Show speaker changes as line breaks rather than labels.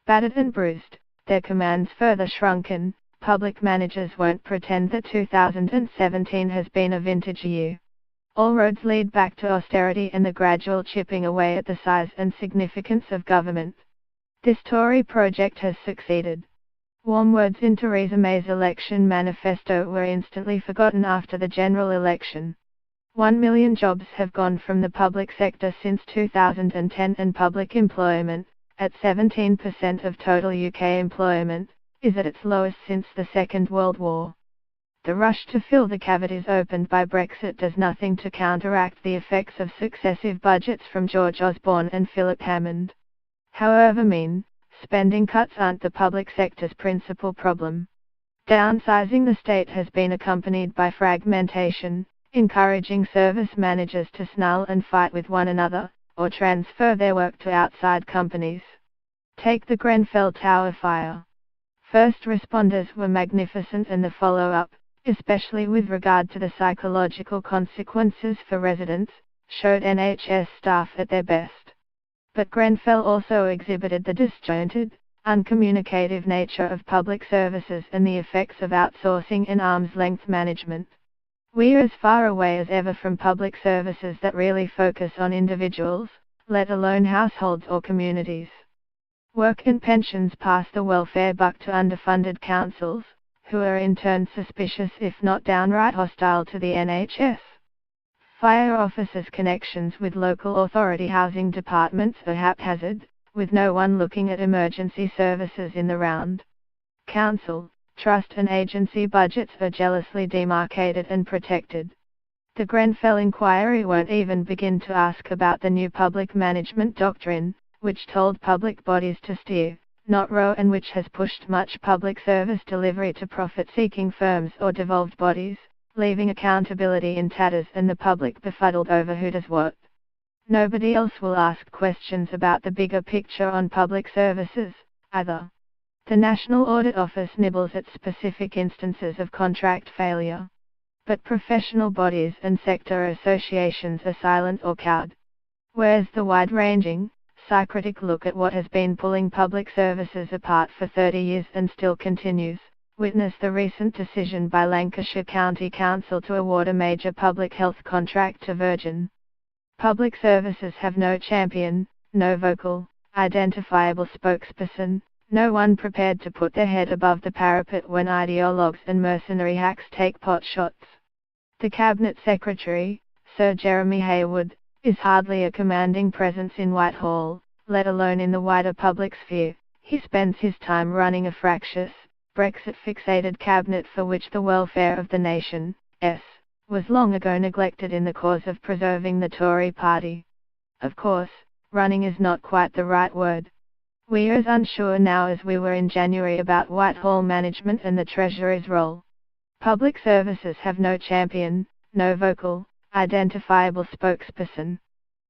Battered and bruised, their commands further shrunken, public managers won't pretend that 2017 has been a vintage year. All roads lead back to austerity and the gradual chipping away at the size and significance of government. This Tory project has succeeded. Warm words in Theresa May's election manifesto were instantly forgotten after the general election. 1 million jobs have gone from the public sector since 2010, and public employment, at 17% of total UK employment, is at its lowest since the Second World War. The rush to fill the cavities opened by Brexit does nothing to counteract the effects of successive budgets from George Osborne and Philip Hammond. However mean, spending cuts aren't the public sector's principal problem. Downsizing the state has been accompanied by fragmentation, encouraging service managers to snarl and fight with one another, or transfer their work to outside companies. Take the Grenfell Tower fire. First responders were magnificent, and the follow-up, especially with regard to the psychological consequences for residents, showed NHS staff at their best. But Grenfell also exhibited the disjointed, uncommunicative nature of public services and the effects of outsourcing and arm's-length management. We're as far away as ever from public services that really focus on individuals, let alone households or communities. Work and pensions pass the welfare buck to underfunded councils, who are in turn suspicious if not downright hostile to the NHS. Fire officers' connections with local authority housing departments are haphazard, with no one looking at emergency services in the round. Council, trust and agency budgets are jealously demarcated and protected. The Grenfell inquiry won't even begin to ask about the new public management doctrine, which told public bodies to steer, not row, and which has pushed much public service delivery to profit-seeking firms or devolved bodies, leaving accountability in tatters and the public befuddled over who does what. Nobody else will ask questions about the bigger picture on public services, either. The National Audit Office nibbles at specific instances of contract failure. But professional bodies and sector associations are silent or cowed. Where's the wide-ranging, psychotic look at what has been pulling public services apart for 30 years and still continues? Witness the recent decision by Lancashire County Council to award a major public health contract to Virgin. Public services have no champion, no vocal, identifiable spokesperson, no one prepared to put their head above the parapet when ideologues and mercenary hacks take pot shots. The Cabinet Secretary, Sir Jeremy Haywood, is hardly a commanding presence in Whitehall, let alone in the wider public sphere. He spends his time running a fractious, Brexit-fixated cabinet for which the welfare of the nation, was long ago neglected in the cause of preserving the Tory party. Of course, running is not quite the right word. We're as unsure now as we were in January about Whitehall management and the Treasury's role. Public services have no champion, no vocal, identifiable spokesperson.